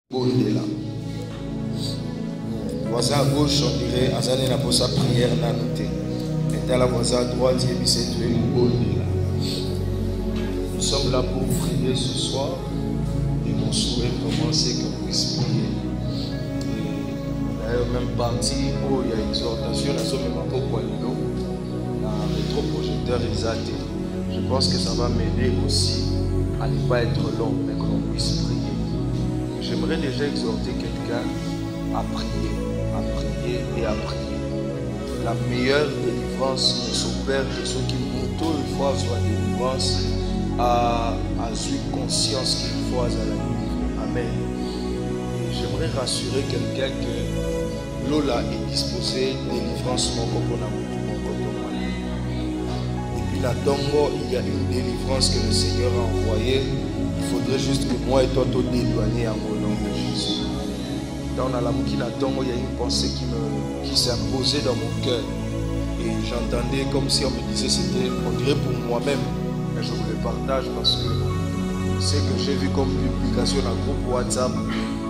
Bondela. Voisin à gauche, on dirait Azane n'a pas sa prière n'a noté. Et à la voisin à droite, il y a Bondela. Nous sommes là pour prier ce soir. Et mon souhait vraiment c'est que vous puissiez prier. D'ailleurs, même partie où il y a exhortation, la somme est pas pour un rétroprojecteur exalté. Je pense que ça va m'aider aussi à ne pas être long, mais que l'on puisse prier. J'aimerais déjà exhorter quelqu'un à prier et à prier. La meilleure délivrance s'opère de ceux qui montent une fois sur la délivrance à une conscience qu'il faut à la vie. Amen. J'aimerais rassurer quelqu'un que Lola est disposée délivrance mon et puis là Tongo, il y a une délivrance que le Seigneur a envoyée. Il faudrait juste que moi et toi te dédouanions au nom de Jésus. Dans la Lamukina Tongo, il y a une pensée qui s'est imposée dans mon cœur. Et j'entendais comme si on me disait, c'était, on dirait pour moi-même. Mais je vous le partage parce que c'est que j'ai vu comme publication dans le groupe WhatsApp,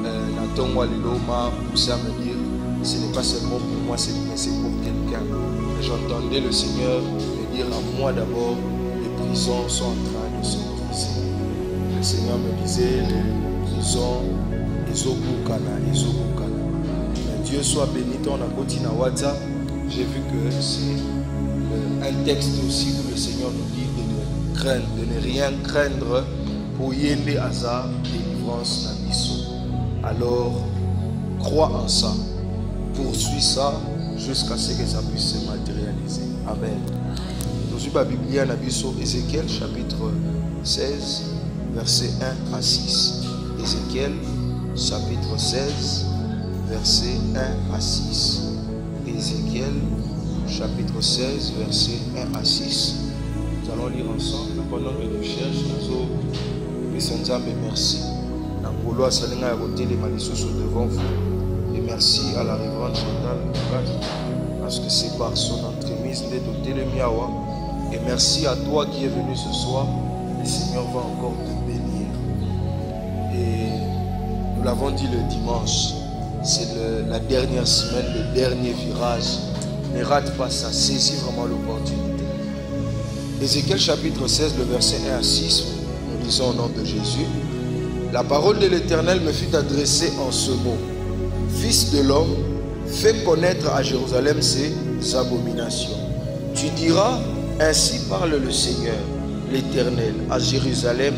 Natongo Aliloma, poussé à me dire, ce n'est pas seulement pour moi, c'est pour quelqu'un. Et j'entendais le Seigneur me dire à moi d'abord, les prisons sont en train de se briser. Le Seigneur me disait, les prisons, ils ont beaucoup. Dieu soit béni, on a continué à WhatsApp. J'ai vu que c'est un texte aussi où le Seigneur nous dit de ne craindre, de ne rien craindre pour yende hasard, délivrance nabiso. Alors, crois en ça, poursuis ça jusqu'à ce que ça puisse se matérialiser. Amen. Nous sommes à Biblia nabiso, Ézéchiel chapitre 16, versets 1 à 6. Ézéchiel chapitre 16, versets 1 à 6. Ézéchiel chapitre 16, versets 1 à 6. Nous allons lire ensemble pendant que nous cherchons. Merci. Devant vous. Et merci à la révérende Chantal parce que c'est par son entremise de doter le miawa. Et merci à toi qui es venu ce soir. Le Seigneur va encore te bénir. Et nous l'avons dit le dimanche, c'est la dernière semaine, le dernier virage. Ne rate pas ça, saisis vraiment l'opportunité. Ézéchiel chapitre 16, le verset 1 à 6, nous lisons au nom de Jésus. La parole de l'Éternel me fut adressée en ce mot. Fils de l'homme, fais connaître à Jérusalem ses abominations. Tu diras, ainsi parle le Seigneur, l'Éternel, à Jérusalem,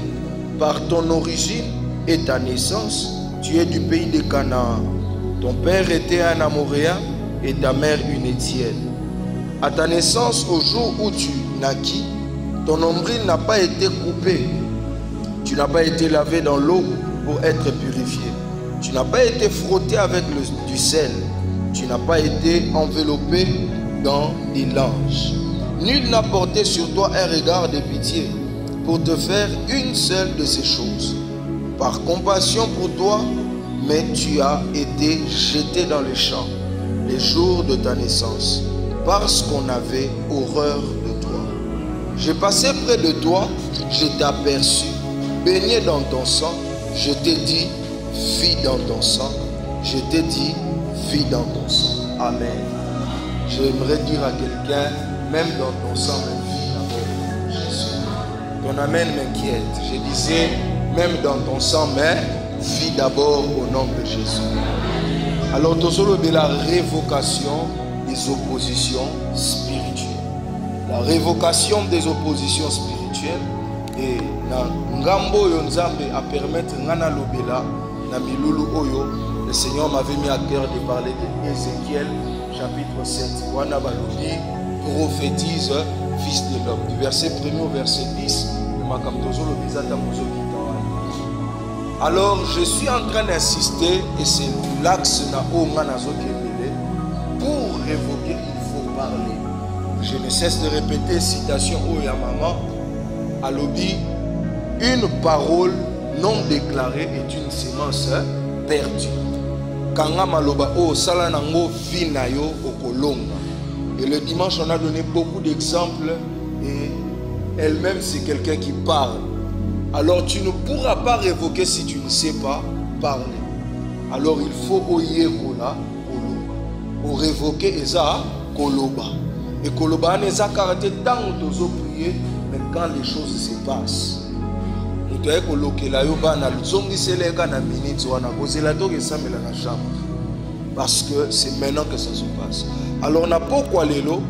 par ton origine et ta naissance, tu es du pays de Canaan. Ton père était un Amoréen et ta mère une Étienne. À ta naissance, au jour où tu naquis, ton nombril n'a pas été coupé. Tu n'as pas été lavé dans l'eau pour être purifié. Tu n'as pas été frotté avec du sel. Tu n'as pas été enveloppé dans des langes. Nul n'a porté sur toi un regard de pitié pour te faire une seule de ces choses. Par compassion pour toi, mais tu as été jeté dans les champs les jours de ta naissance, parce qu'on avait horreur de toi. J'ai passé près de toi, je t'ai aperçu, baigné dans ton sang, je t'ai dit, vis dans ton sang, je t'ai dit, vis dans ton sang. Amen. J'aimerais dire à quelqu'un, même dans ton sang, vis d'abord, Jésus. Ton amen m'inquiète. Je disais, même dans ton sang, mais vis d'abord au nom de Jésus. Alors, nous sommes de la révocation des oppositions spirituelles. La révocation des oppositions spirituelles et Ngambo Yonzambe a permettre Ngana Lobela, Namilulu Oyo. Le Seigneur m'avait mis à cœur de parler de Ézéchiel chapitre 7. Wana Balobi prophétise fils de l'homme. Du verset 1er au verset 10. Alors je suis en train d'insister, et c'est l'axe pour révoquer, il faut parler. Je ne cesse de répéter, citation au Yamama, à l'obi, une parole non déclarée est une semence perdue. Kanga maloba o salanango vinayo okolonga. Et le dimanche on a donné beaucoup d'exemples et elle-même c'est quelqu'un qui parle. Alors tu ne pourras pas révoquer si tu ne sais pas parler. alors il faut oyekola koloba. O révoquer eza koloba. Et koloba neza karaté tant tozo prier, mais quand les choses se passent. Nous devons coloquer la yoba na zongi seleka na minute wana kozela to ke samela na chambre. Parce que c'est maintenant que ça se passe. Alors na pourquoi lelo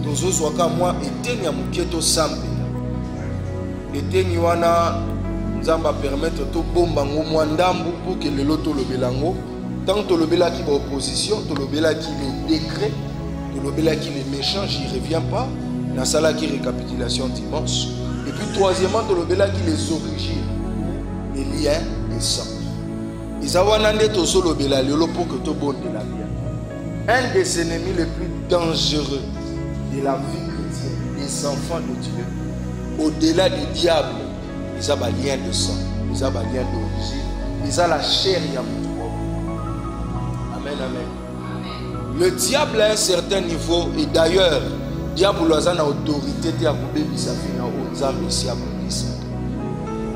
tozo zwaka moi etenya muketo sambe. Eteni wana nzamba permettre to bomba ngo mwandambu pour que lelo to lobelango. Tant to lobela ki opposition, to lobela ki les décrets, to lobela ki les méchants, j'y reviens pas. Na sala qui récapitulation dimanche. Et puis troisièmement, to lobela ki les origines, les liens et sang. Isawana ne to solo bela lelo pour que to bonne de la vie. Un des ennemis les plus dangereux de la vie chrétienne, des enfants de Dieu, au-delà du diable, ils ont un lien de sang, ils ont un lien d'origine, ils ont la chair et amen, amen. Le diable à un certain niveau, et d'ailleurs, le diable a une autorité de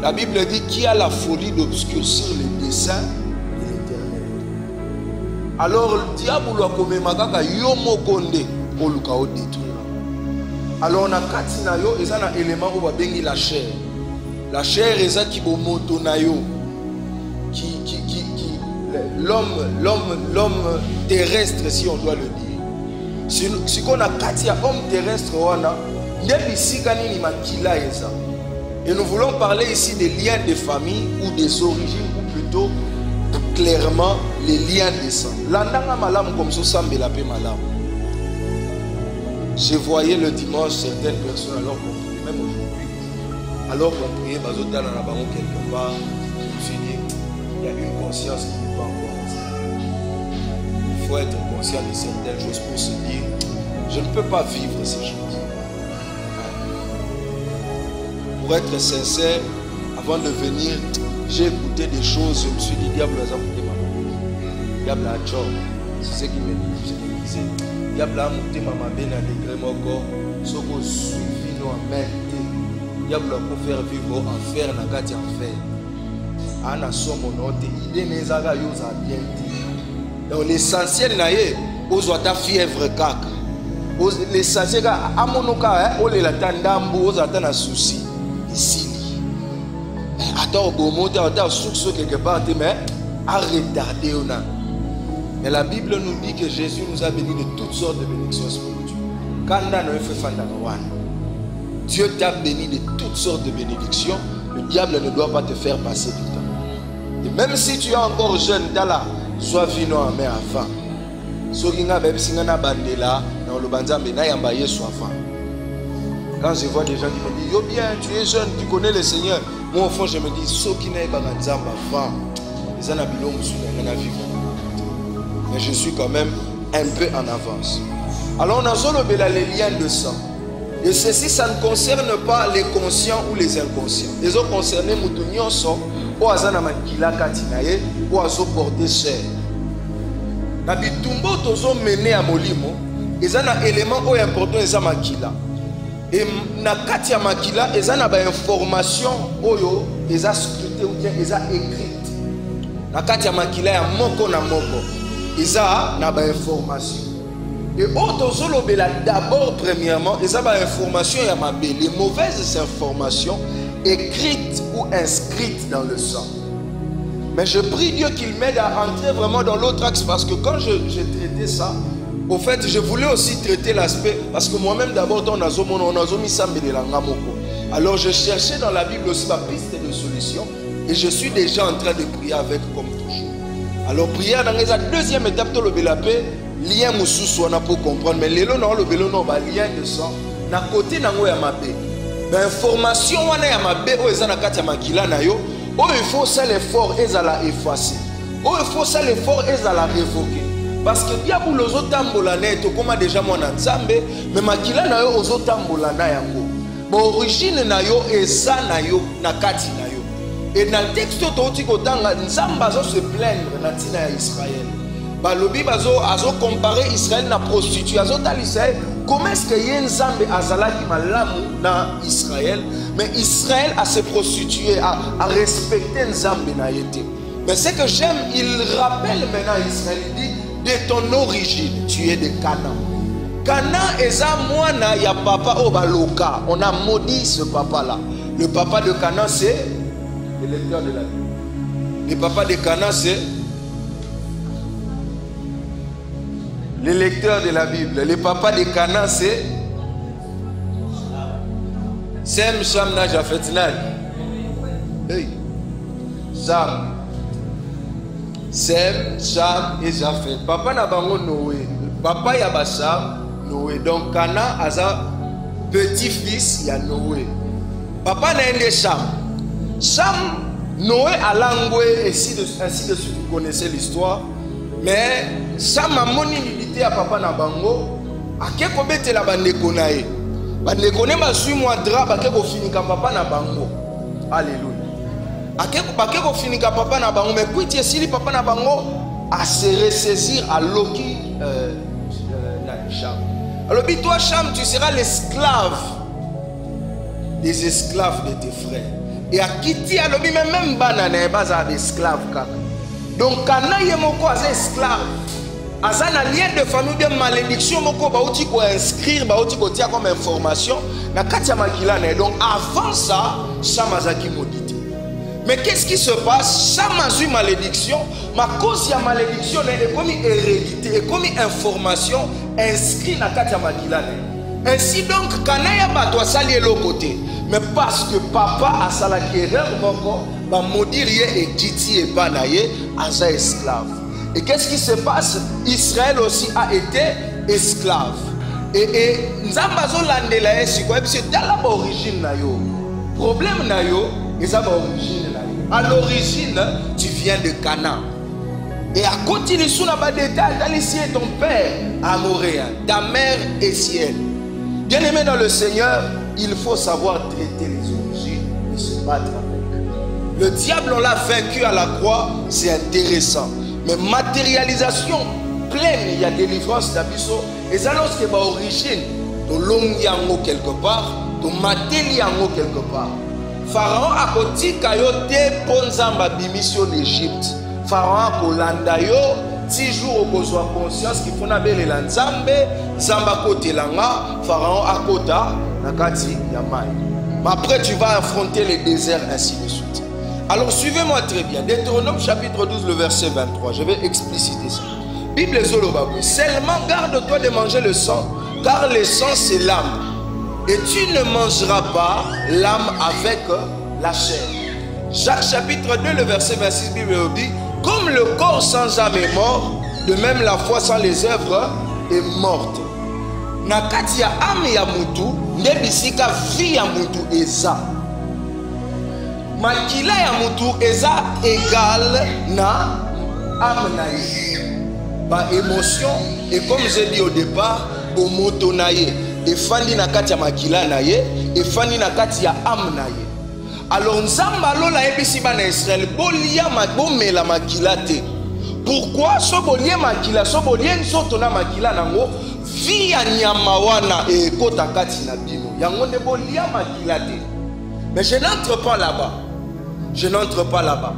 la Bible dit qu'il y a la folie d'obscurcir les desseins de l'Éternel. Alors le diable a commis makaka yomo konde oluka o détruire. Alors on a katina yo et ça na élément où va bengi la chair. La chair est ça qui bomoto na yo qui l'homme terrestre, si on doit le dire. Si on a katia homme terrestre wana ndebi sikani ni makila eza. Et nous voulons parler ici des liens de famille ou des origines, ou plutôt clairement les liens de sang. L'andanga malam comme ça semble la paix malam. Je voyais le dimanche certaines personnes alors qu'on priait, même aujourd'hui, alors qu'on priait, bazota dans la baron quelque part, je me suis dit, il y a une conscience qui n'est pas encore là. Il faut être conscient de certaines choses pour se dire, je ne peux pas vivre ces choses. Pour être sincère, avant de venir, j'ai écouté des choses, je me suis dit, diable a écouté ma diable a job, c'est ce qui me disait. Diable a monté ma main dans les degré mon corps, ce qu'on suivi nous en même temps. Diable a pu faire vivre enfer, n'a pas dit enfer. Ana somme mon idée, mais ça a bien dit. Donc l'essentiel n'est pas ta fièvre caca. L'essentiel, à mon cas, on est la tendambo, on attend un souci. Ici, attends, au bon mot, attends, sur quelque part, mais à retarder. Mais la Bible nous dit que Jésus nous a bénis de toutes sortes de bénédictions spirituelles. Dieu t'a béni de toutes sortes de bénédictions. Le diable ne doit pas te faire passer du temps. Et même si tu es encore jeune, sois vino en main avant. Quand je vois des gens qui me disent, yo bien, tu es jeune, tu connais le Seigneur. Moi au fond je me dis, ceux qui n'aiment pas Nzamba avant, ils en ont bilon mais je suis quand même un peu en avance. Alors on a solo les liens de sang. Et ceci, ça ne concerne pas les conscients ou les inconscients. Ils ont concerné Moutounion son, ou Azana Makila Katinaye, ou Azo porté cher. Nabitumbo tozo mené à Molimo, ils ont un élément important, ils ont Makila. Et na kati ya makila eza na ba information oyo eza scruté ou bien eza écrite na kati ya makila ya moko na moko eza na ba information et auto zolobela d'abord premièrement eza ba information ya mabe les mauvaises informations écrites ou inscrites dans le sang. Mais je prie Dieu qu'il m'aide à entrer vraiment dans l'autre axe parce que quand j'ai traité ça, au fait, je voulais aussi traiter l'aspect, parce que moi-même d'abord, alors je cherchais dans la Bible aussi ma piste de solution, et je suis déjà en train de prier avec comme toujours. Alors prière dans la deuxième étape, le belapé, lien moussou pour comprendre, mais le lien de sang, na côté nango ya mabe. L'information wana ya mabe o eza na kati ya makila na yo, o il faut ça l'effort ezala effacer. O il faut ça l'effort ezala révoquer. Parce que diable ozotambola na to koma déjà mwana nzambe mais makila na yo ozotambola na yango bon origine na yo eza na yo na kati na yo et dans le texte to kotanga nzamba azo se plaindre na tina ya Israël balobi bazo comparer Israël na prostituée azo talisa comment est-ce que ye nzambe azalaki malamu na Israël mais Israël a se prostituer à respecter nzambe na yete. Mais ce que j'aime, il rappelle maintenant Israël, il dit, de ton origine, tu es de Canaan. Canaan est un moine, il y a papa Obaloka. On a maudit ce papa-là. Le papa de Canaan, c'est le lecteur de la Bible. Le papa de Canaan, c'est le lecteur de la Bible. Le papa de Canaan, c'est Sem, Cham, Jafet, Nan. Hey. Sam. Sem, Cham et Jafet. Papa n'a pas Noé. Papa y a Bacham, Noé. Donc Canaan a un petit-fils, il y a Noé. Papa n'a pas Cham. Cham, Noé a langoué, ainsi de suite, vous connaissez l'histoire. Mais Cham a mon humilité à papa n'a bango. A quel point tu la bande konae? Bande konae ma suis moi drap, a quel point fini ka papa n'a bango. Alléluia. A quel point fini ka papa n'a bango. Mais puis tu si papa n'a bango à se ressaisir à Loki. Cham. Alors, toi, Cham, tu seras l'esclave des esclaves de tes frères. Et à Kiti, alors, même banane, basa d'esclaves. Donc, Canaan est mon esclave. As un lien de famille de malédiction, mon ko baouti ko inscrire, baouti ko tia comme information. Na katia makilane. Donc, avant ça, Cham azaki maudité. Mais qu'est-ce qui se passe? Cham a eu malédiction. Ma cause de malédiction est comme hérédité, est comme information inscrite dans Katia Makilane. Ainsi donc, Kanaya Batwa sali l'autre côté. Mais parce que papa a salaki erreur, va maudire et Kiti et Banaye as esclave. Et qu'est-ce qui se passe? Israël aussi a été esclave. Et Nzambazo landela esi quoi? C'est dans l'origine na yo. Problème na yo, c'est l'origine. À l'origine, tu viens de Canaan. Et à côté de sous la détail, ici est ton père amoréen, ta mère est ciel. Bien aimé dans le Seigneur, il faut savoir traiter les origines et se battre avec. Le diable, on l'a vaincu à la croix, c'est intéressant. Mais matérialisation pleine, il y a délivrance d'abisso. Et ça, lorsque l'origine, ton long yango quelque part, ton matéli yango quelque part. Pharaon a côté kayote ponzamba bimission d'Égypte. Pharaon a kolanda yo 10 jours au besoin conscience qu'il faut n'abel la nzambe zamba côté langa Pharaon a kota nakati yamai. Mais après tu vas affronter les déserts ainsi de suite. Alors suivez-moi très bien. Deutéronome chapitre 12 le verset 23. Je vais expliciter ça. Bible Zolobabou. Seulement garde-toi de manger le sang, car le sang c'est l'âme. Et tu ne mangeras pas l'âme avec la chair. Jacques chapitre 2, le verset 26, Bible dit, comme le corps sans âme est mort, de même la foi sans les œuvres est morte. Nakati ya âme ya mutu, nebisika vie ya mutu eza. Makila ya mutu eza égal na âme naïe. Ba émotion, et comme j'ai dit au départ, au moto naïe. Et fandi na kati ya makila na ye, et fandi na kati ya am na ye. Alors nzamba lola ebisi bana Israël bolia bomela makila te. Pourquoi so bolie makila, so bolie nsoto na makila nango via nyama wana e kota kati na bino. Yango ne bolia makila te. Mais je n'entre pas là-bas. Je n'entre pas là-bas.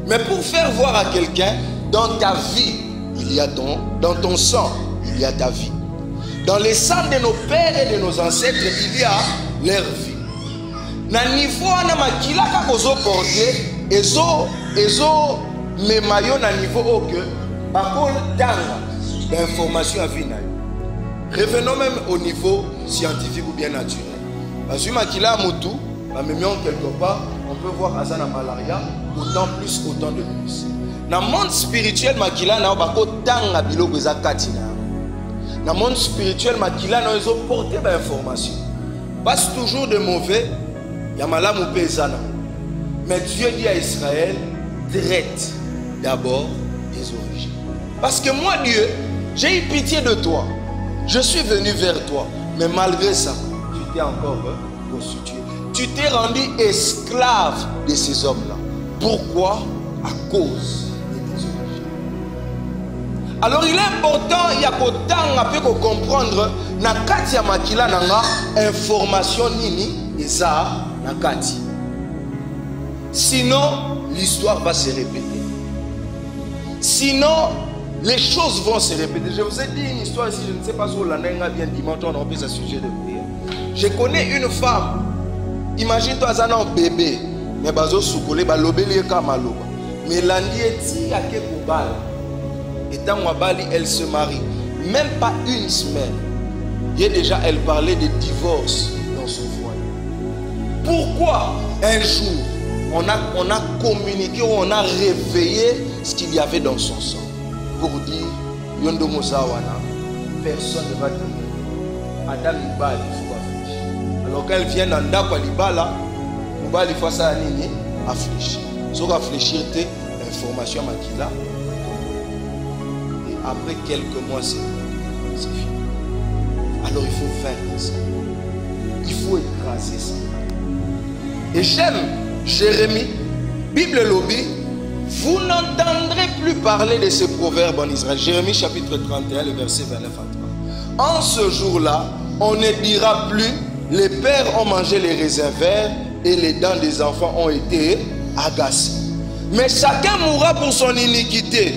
Mais pour faire voir à quelqu'un, dans ta vie, il y a dans ton sang, il y a ta vie. Dans les sangs de nos pères et de nos ancêtres, il y a leur vie. Na niveau na makila ka kozo porter ezo memayo na niveau auque bakol tanga d'information à vie. Revenons même au niveau scientifique ou bien naturel. Parce que makila mutu, ba memion quelque part, on peut voir azana malaria autant plus autant de plus. Dans le monde spirituel makila na bako tanga biloko eza katina. Dans le monde spirituel, makila na ils ont porté l'information. Passe toujours de mauvais, il y a malam ou paysanne. Mais Dieu dit à Israël, traite d'abord des origines. Parce que moi, Dieu, j'ai eu pitié de toi. Je suis venu vers toi. Mais malgré ça, tu t'es encore constitué. Tu t'es rendu esclave de ces hommes-là. Pourquoi? À cause de tes origines. Alors il est important, il y a qu'autant de comprendre nakati ya makila nanga information nini eza nakati. Sinon l'histoire va se répéter. Sinon, les choses vont se répéter. Je vous ai dit une histoire ici, je ne sais pas si vous l'avez bien dimanche, on a fait ce sujet de prière. Je connais une femme, imagine-toi, ça un bébé, mais bazo soukolé, balobeli kamaloba. Mais l'andi est à Kekubal. Et dans Wabali, elle se marie. Même pas une semaine. Et déjà, elle parlait de divorce dans son foyer. Pourquoi un jour, on a communiqué, on a réveillé ce qu'il y avait dans son sang. Pour dire, Yondo Mozawana, personne ne va dire, Adam Ibal, il faut affléchir. Alors qu'elle vient dans Ndakwa Libala, Ibal, il faut ça à Nini, affléchir. Si on affléchir, t'es information à Makila. Et après quelques mois, c'est fini. Alors il faut vaincre ça. Il faut écraser ça. Et j'aime Jérémie, Bible Lobby, vous n'entendrez plus parler de ce proverbe en Israël. Jérémie chapitre 31, le verset 29 à 30. En ce jour-là, on ne dira plus, les pères ont mangé les raisins verts et les dents des enfants ont été agacées. Mais chacun mourra pour son iniquité.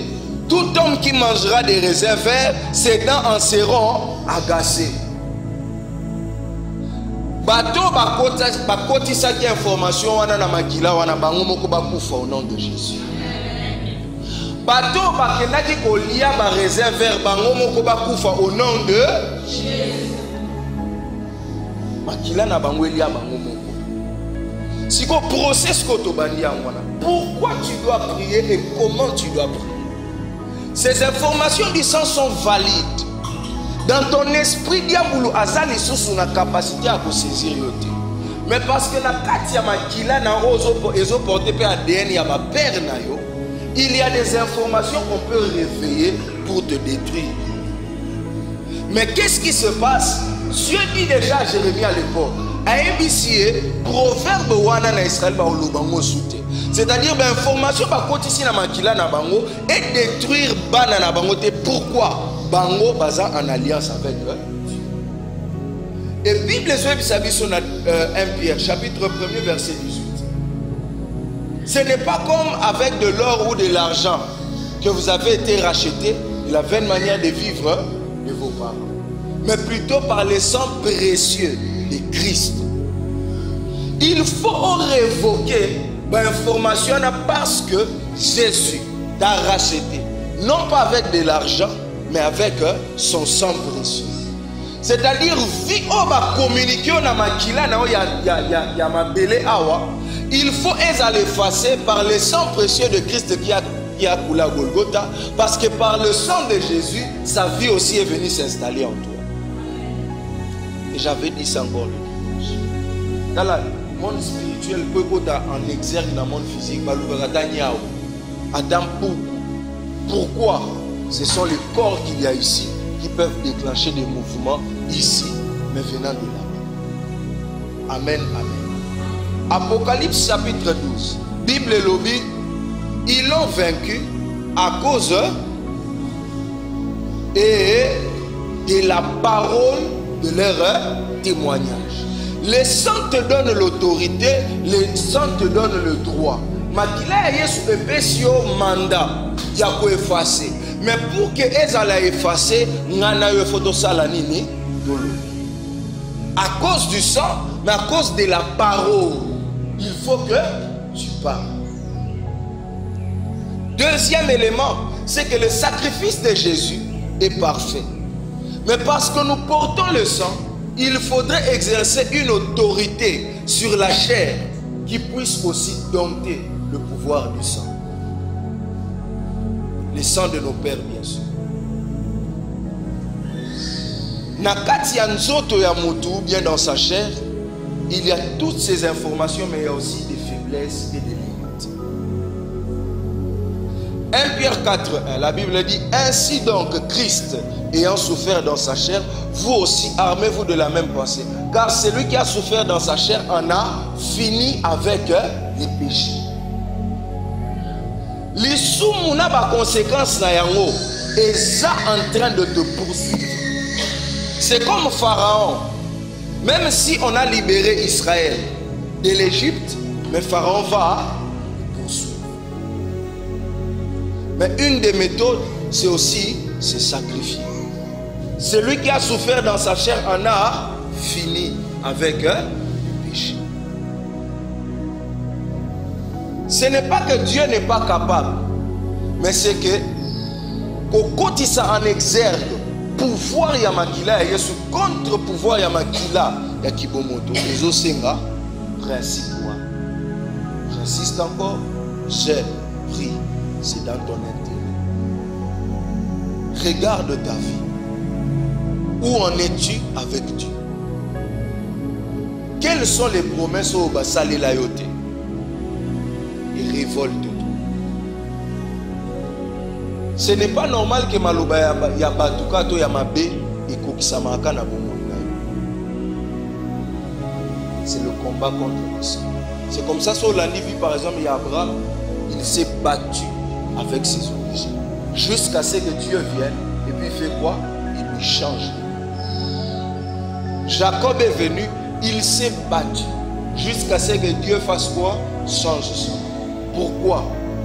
Tout homme qui mangera des raisins verts, ses dents en seront agacées. Bato bakotisa ki information wana na makila wana bango moko bakufa au nom de Jésus. Bato bakenaki kolia ba raisin vert bango moko bakufa au nom de Jésus. Makila na bango elia bango moko. Siko process ko to bandi wana. Pourquoi tu dois prier et comment tu dois prier? Ces informations du sang sont valides. Dans ton esprit, diabolo azali sous na capacité à saisir yote. Mais parce que la katia makila na ozo porter pe ADN ya ba père na yo, il y a des informations qu'on peut réveiller pour te détruire. Mais qu'est-ce qui se passe? Dieu dit déjà à Jérémie à l'époque, à MBCA, proverbe wana na Israël ba olobango soute. C'est-à-dire ben information ba kotisi na makila na bango et détruire bana na bango te. Pourquoi? Bango baza en alliance avec eux. Et Bible sur 1 Pierre chapitre 1er verset 18. Ce n'est pas comme avec de l'or ou de l'argent que vous avez été rachetés de la vaine manière de vivre de vos parents, mais plutôt par le sang précieux de Christ. Il faut révoquer l'information parce que Jésus t'a racheté, non pas avec de l'argent, mais avec son sang précieux. C'est-à-dire, vie au ba communiquer na makila na ya mabele awa, il faut l'effacer par le sang précieux de Christ qui a coulé à Golgotha, parce que par le sang de Jésus, sa vie aussi est venue s'installer en toi. Et j'avais dit ça encore le dimanche. Dans le monde spirituel, peut en exergue dans le monde physique, Adam pourquoi? Ce sont les corps qu'il y a ici qui peuvent déclencher des mouvements ici, mais venant de là-bas. Amen, amen. Apocalypse chapitre 12. Bible lobby, ils l'ont vaincu à cause de la parole de leur témoignage. Les saints te donnent l'autorité, les saints te donnent le droit. Makila yesu epesio mandat ya ko effacer. Mais pour que elles allaient effacer, à cause du sang, mais à cause de la parole, il faut que tu parles. Deuxième élément, c'est que le sacrifice de Jésus est parfait. Mais parce que nous portons le sang, il faudrait exercer une autorité sur la chair qui puisse aussi dompter le pouvoir du sang. Le sang de nos pères, bien sûr. Nakati ya nzoto ya mutu, bien dans sa chair, il y a toutes ces informations, mais il y a aussi des faiblesses et des limites. 1 Pierre 4:1, la Bible dit: ainsi donc, Christ ayant souffert dans sa chair, vous aussi armez-vous de la même pensée. Car celui qui a souffert dans sa chair en a fini avec les péchés. L'issou n'a pas conséquence na yango et ça en train de te poursuivre. C'est comme Pharaon. Même si on a libéré Israël de l'Égypte, mais Pharaon va poursuivre. Mais une des méthodes, c'est aussi se sacrifier. Celui qui a souffert dans sa chair en a fini avec le péché. Ce n'est pas que Dieu n'est pas capable, mais c'est que au côté ça en exergue pouvoir ya makila ya Yesu contre pouvoir ya makila ya kibomoto. Les osenga principe. J'insiste encore, j'ai pris, c'est dans ton intérêt. Regarde ta vie. Où en es-tu avec Dieu? Quelles sont les promesses au basali la yote? Et révolte-toi. Ce n'est pas normal que maloba ya batuka to ya mabe et kokisamaka na bomona. C'est le combat contre le sang. C'est comme ça sur la vie, par exemple, il y a Abraham, il s'est battu avec ses origines. Jusqu'à ce que Dieu vienne, et puis il fait quoi? Il lui change. Jacob est venu, il s'est battu. Jusqu'à ce que Dieu fasse quoi? Change ça. Pourquoi?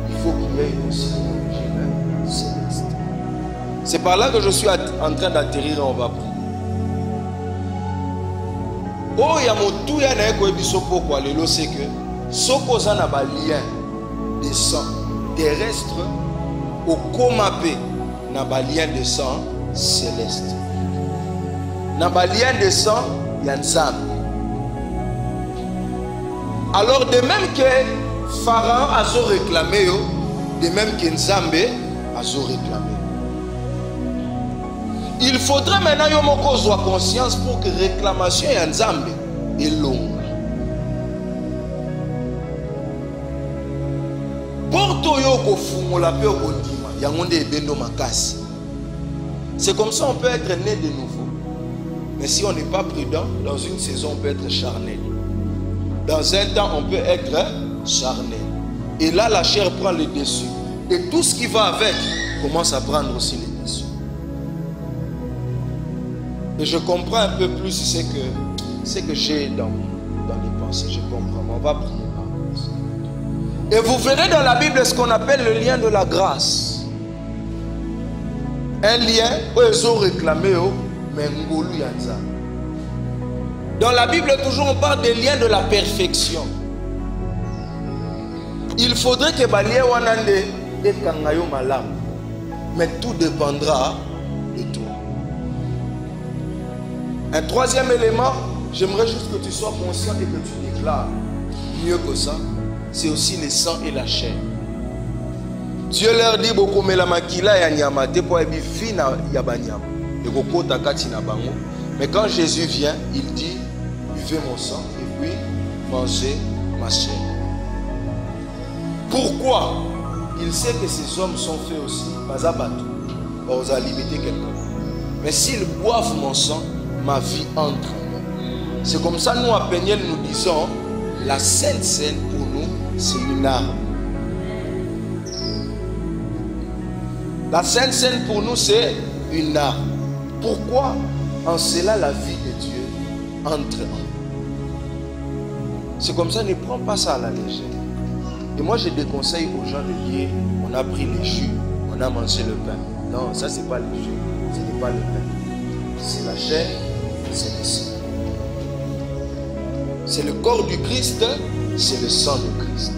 Il faut qu'il y ait aussi une origine céleste. C'est par là que je suis en train d'atterrir et on va prier. Oh, il y a mon tout, il y a un ébiso pourquoi le lot c'est que soko za na ba lien de sang terrestre au komapé na ba lien de sang céleste. Na ba lien de sang ya nzambe. Alors de même que Pharaon a so réclamé yo, de même que Nzambe a so réclamé. Il faudrait maintenant yo moko soit conscience pour que réclamation ya Nzambe est longue. Porto yo ko fungola pe ko ndima yango nde ebendo makasi. C'est comme ça on peut être né de nouveau. Mais si on n'est pas prudent, dans une saison on peut être charnel. Dans un temps on peut être charnel. Et là la chair prend le dessus. Et tout ce qui va avec commence à prendre aussi le dessus. Et je comprends un peu plus ce que j'ai dans les pensées. Je comprends. On va prier. Et vous verrez dans la Bible ce qu'on appelle le lien de la grâce. Un lien où ils ont réclamé mais ngolu yanza. Dans la Bible toujours on parle des liens de la perfection. Il faudrait que balie wanande et kangayo malam. Mais tout dépendra de toi. Un troisième élément, j'aimerais juste que tu sois conscient et que tu déclares mieux que ça. C'est aussi le sang et la chair. Dieu leur dit beaucoup mais la makila ya nyama te po ebi fina ya banyama. Et koko takati na bango. Mais quand Jésus vient, il dit buvez mon sang et puis mangez ma chair. Pourquoi? Il sait que ces hommes sont faits aussi bazabatou. On a limité quelqu'un. Mais s'ils boivent mon sang, ma vie entre. C'est comme ça nous à Peniel nous disons la Sainte Seine pour nous c'est une arme. La Sainte Seine pour nous c'est une arme. Pourquoi? En cela la vie de Dieu entre en nous. C'est comme ça, ne prends pas ça à la légère. Et moi je déconseille aux gens de dire on a pris les jus, on a mangé le pain. Non, ça c'est pas le jus, ce n'est pas le pain. C'est la chair, c'est le sang. C'est le corps du Christ, c'est le sang de Christ.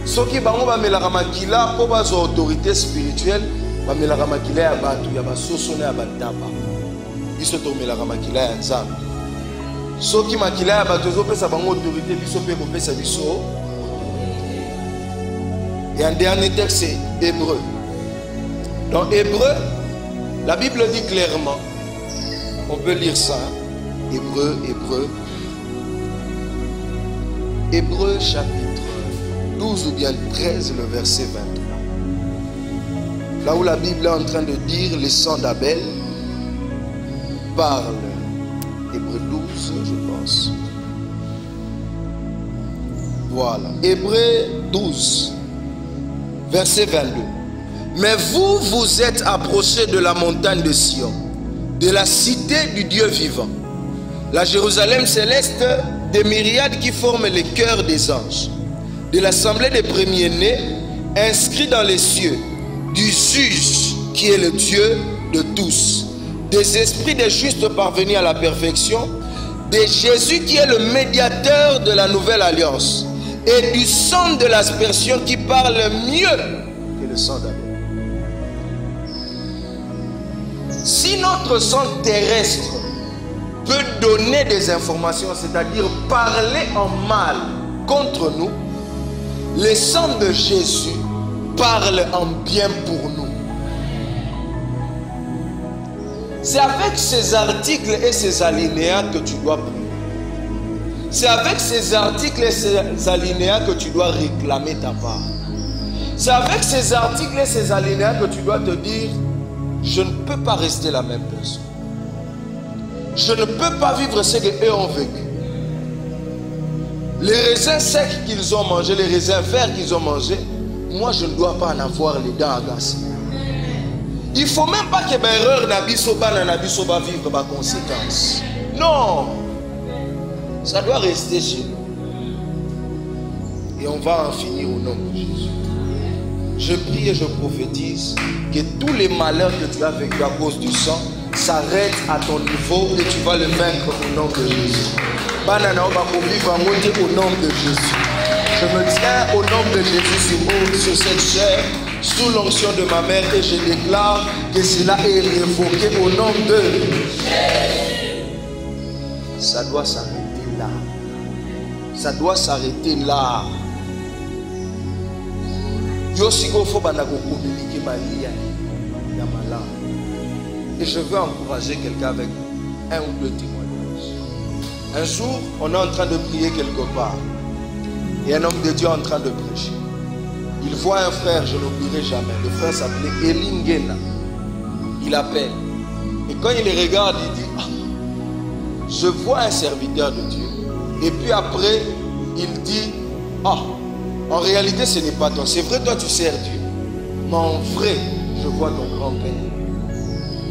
Ceux qui bango ba melaka makila po ba zo autorité spirituelle, ba melaka makila ya batu ya ba sosone ya bataba. Biso to melaka makila ya nzambe. Ceux qui makila ya batu zo pesa bango autorité biso pe ko pesa biso. Et un dernier texte c'est Hébreu. Dans Hébreu, la Bible dit clairement, on peut lire ça, Hébreu chapitre 12 ou bien 13, le verset 23. Là où la Bible est en train de dire le sang d'Abel parle. Hébreu 12, je pense. Voilà. Hébreu 12, verset 22. Mais vous, vous êtes approchés de la montagne de Sion, de la cité du Dieu vivant, la Jérusalem céleste, des myriades qui forment les cœurs des anges, de l'assemblée des premiers-nés inscrit dans les cieux, du juge qui est le Dieu de tous, des esprits des justes parvenus à la perfection, de Jésus qui est le médiateur de la nouvelle alliance, et du sang de l'aspersion qui parle mieux que le sang d'Abel. Si notre sang terrestre peut donner des informations, c'est-à-dire parler en mal contre nous, le sang de Jésus parle en bien pour nous. C'est avec ces articles et ces alinéas que tu dois prier. C'est avec ces articles et ces alinéas que tu dois réclamer ta part. C'est avec ces articles et ces alinéas que tu dois te dire, je ne peux pas rester la même personne. Je ne peux pas vivre ce qu'eux ont vécu. Les raisins secs qu'ils ont mangés, les raisins verts qu'ils ont mangés, moi je ne dois pas en avoir les dents agacées. Il ne faut même pas que mes erreurs n'abisso pas vivre ma conséquence. Non. Ça doit rester chez nous. Et on va en finir au nom de Jésus. Je prie et je prophétise que tous les malheurs que tu as vécu à cause du sang s'arrêtent à ton niveau et tu vas le vaincre au nom de Jésus. Banana, on va vivre au nom de Jésus. Je me tiens au nom de Jésus sur cette chair, sous l'onction de ma mère, et je déclare que cela est révoqué au nom de Jésus. Ça doit s'arrêter là. Ça doit s'arrêter là. Et je veux encourager quelqu'un avec un ou deux témoignages. Un jour, on est en train de prier quelque part. Et un homme de Dieu est en train de prêcher. Il voit un frère, je n'oublierai jamais. Le frère s'appelait Elingena. Il appelle. Et quand il les regarde, il dit, ah, je vois un serviteur de Dieu. Et puis après, il dit, ah, en réalité ce n'est pas toi. C'est vrai, toi tu sers Dieu. Mais en vrai, je vois ton grand-père.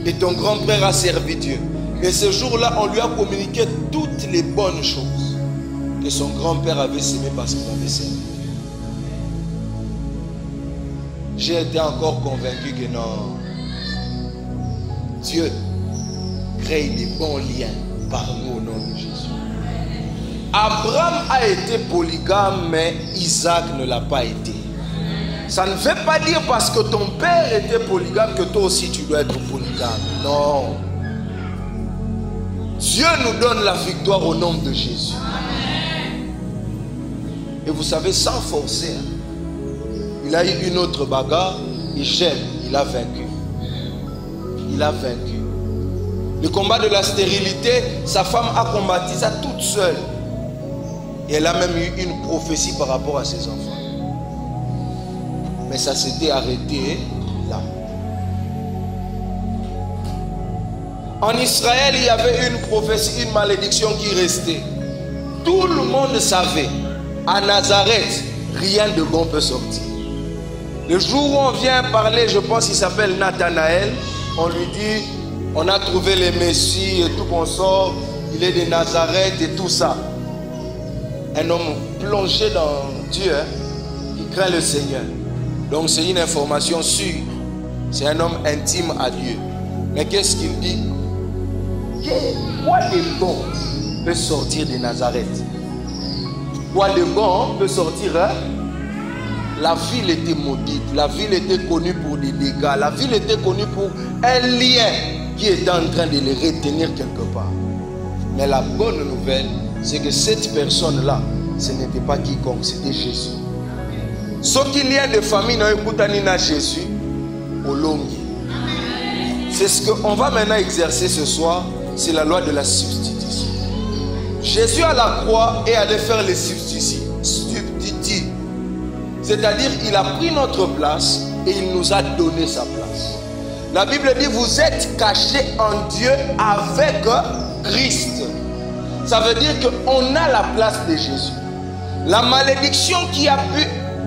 Et ton grand-père a servi Dieu. Et ce jour-là, on lui a communiqué toutes les bonnes choses que son grand-père avait semées parce qu'il avait servi Dieu. J'ai été encore convaincu que non. Dieu crée des bons liens par nous au nom de Jésus. Abraham a été polygame, mais Isaac ne l'a pas été. Ça ne veut pas dire parce que ton père était polygame que toi aussi tu dois être polygame. Non. Dieu nous donne la victoire au nom de Jésus. Et vous savez, sans forcer, il a eu une autre bagarre, et Gênes, il a vaincu. Il a vaincu. Le combat de la stérilité, sa femme a combattu ça toute seule. Et elle a même eu une prophétie par rapport à ses enfants. Mais ça s'était arrêté là. En Israël, il y avait une prophétie, une malédiction qui restait. Tout le monde savait. À Nazareth, rien de bon peut sortir. Le jour où on vient parler, je pense qu'il s'appelle Nathanaël, on lui dit, on a trouvé les Messies et tout qu'on sort, il est de Nazareth et tout ça. Un homme plongé dans Dieu, hein, qui craint le Seigneur. Donc c'est une information sûre. C'est un homme intime à Dieu. Mais qu'est-ce qu'il dit? Quoi de bon peut sortir de Nazareth? Quoi de bon peut sortir, hein? La ville était maudite. La ville était connue pour des dégâts. La ville était connue pour un lien qui était en train de les retenir quelque part. Mais la bonne nouvelle, c'est que cette personne-là, ce n'était pas quiconque, c'était Jésus. Ce qu'il y a de famille dans le Jésus, au Longi. C'est ce qu'on va maintenant exercer ce soir, c'est la loi de la substitution. Jésus à la croix est allé faire les substituts. C'est-à-dire qu'il a pris notre place et il nous a donné sa place. La Bible dit, vous êtes cachés en Dieu avec Christ. Ça veut dire qu'on a la place de Jésus. La malédiction qui a pu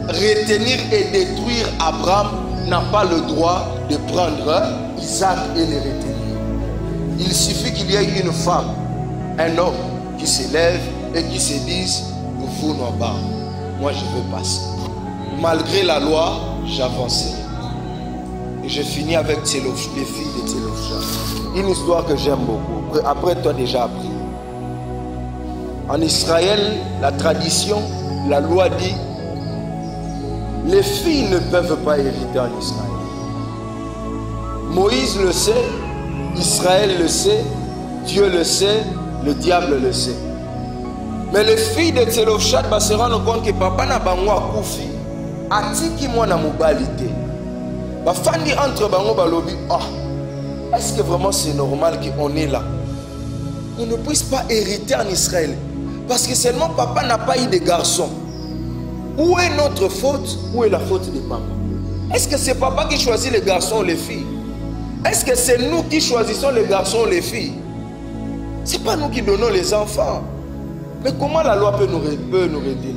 retenir et détruire Abraham n'a pas le droit de prendre Isaac et le retenir. Il suffit qu'il y ait une femme, un homme qui s'élève et qui se dise, nous fournons pas. Moi je veux passer. malgré la loi, j'avançais. Et je finis avec les filles de Tselofchad. Une histoire que j'aime beaucoup. Après, tu as déjà appris. En Israël, la tradition, la loi dit, les filles ne peuvent pas hériter en Israël. Moïse le sait, Israël le sait, Dieu le sait, le diable le sait. Mais les filles de Tselofchad se rendent compte que papa n'a pas moi koufi, atiki moi na mobilité. Bafandi entre bango balobi, est-ce que vraiment c'est normal qu'on est là? On ne puisse pas hériter en Israël. Parce que seulement papa n'a pas eu de garçon. Où est notre faute? Où est la faute de papa? Est-ce que c'est papa qui choisit les garçons ou les filles? Est-ce que c'est nous qui choisissons les garçons ou les filles? Ce n'est pas nous qui donnons les enfants. Mais comment la loi peut nous retenir?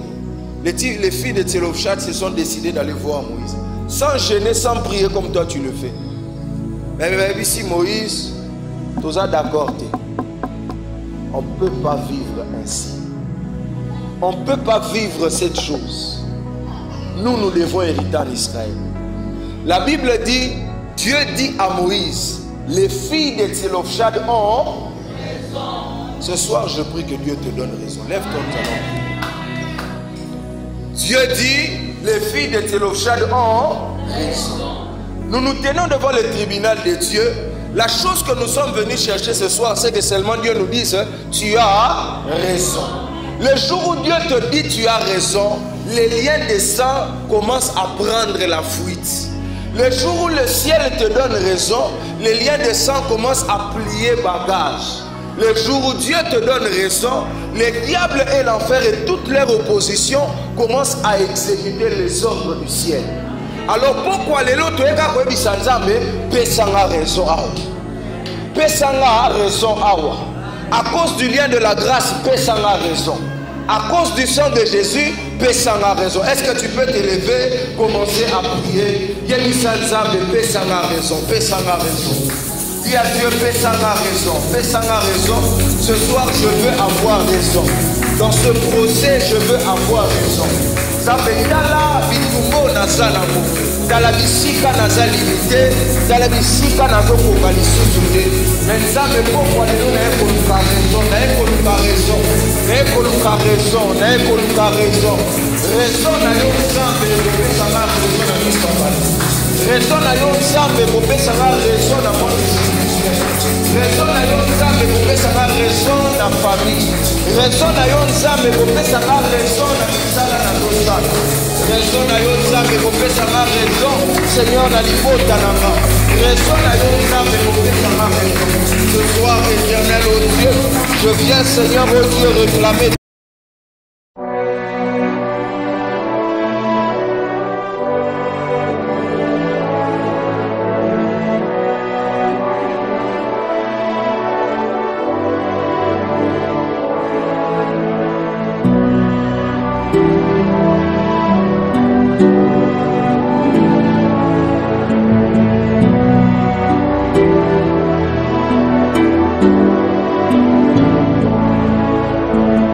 Les filles de Tselofchad se sont décidées d'aller voir Moïse. Sans gêner, sans prier comme toi tu le fais. Mais ici Moïse, tous d'accord. On ne peut pas vivre ainsi. On ne peut pas vivre cette chose. Nous devons hériter en Israël. La Bible dit, Dieu dit à Moïse, les filles de Tselofchad ont raison. Ce soir, je prie que Dieu te donne raison. Lève ton talon. Dieu dit, les filles de Tselofchad ont raison. Nous nous tenons devant le tribunal de Dieu. La chose que nous sommes venus chercher ce soir, c'est que seulement Dieu nous dise, tu as raison. Le jour où Dieu te dit tu as raison, les liens de sang commencent à prendre la fuite. Le jour où le ciel te donne raison, les liens de sang commencent à plier bagage. Le jour où Dieu te donne raison, les diables et l'enfer et toute leur opposition commencent à exécuter les ordres du ciel. Alors pourquoi les lots pesanga raison pesanga raison à cause du lien de la grâce pesanga raison. À cause du sang de Jésus, pesanga raison. Est-ce que tu peux t'élever, commencer à prier? Pesanga raison, pesanga raison. Dis à Dieu, pesanga raison, pesanga raison. Ce soir, je veux avoir raison. Dans ce procès, je veux avoir raison. Zabetala bitumbo nazalamo. Dala bisika nazali limité, dala bisika nazoko kalisusunde. Nzambe pokwa lelo na ekoluka raison, na ekoluka raison, na ekoluka raison, na ekoluka raison. Raison na yo Nzambe kopesa nga raison na miso bana. Raison na yo Nzambe kopesa nga raison na monde. Raison na yo Nzambe kopesa nga raison na famille. Raison na yo Nzambe kopesa nga raison na misala na tosala. Raison na yo Nzambe kopesa nga raison, Seigneur na libota na nga. Raison na yo Nzambe kopesa nga raison. Ce soir, éternel, oh Dieu, je viens, Seigneur, oh Dieu, réclamer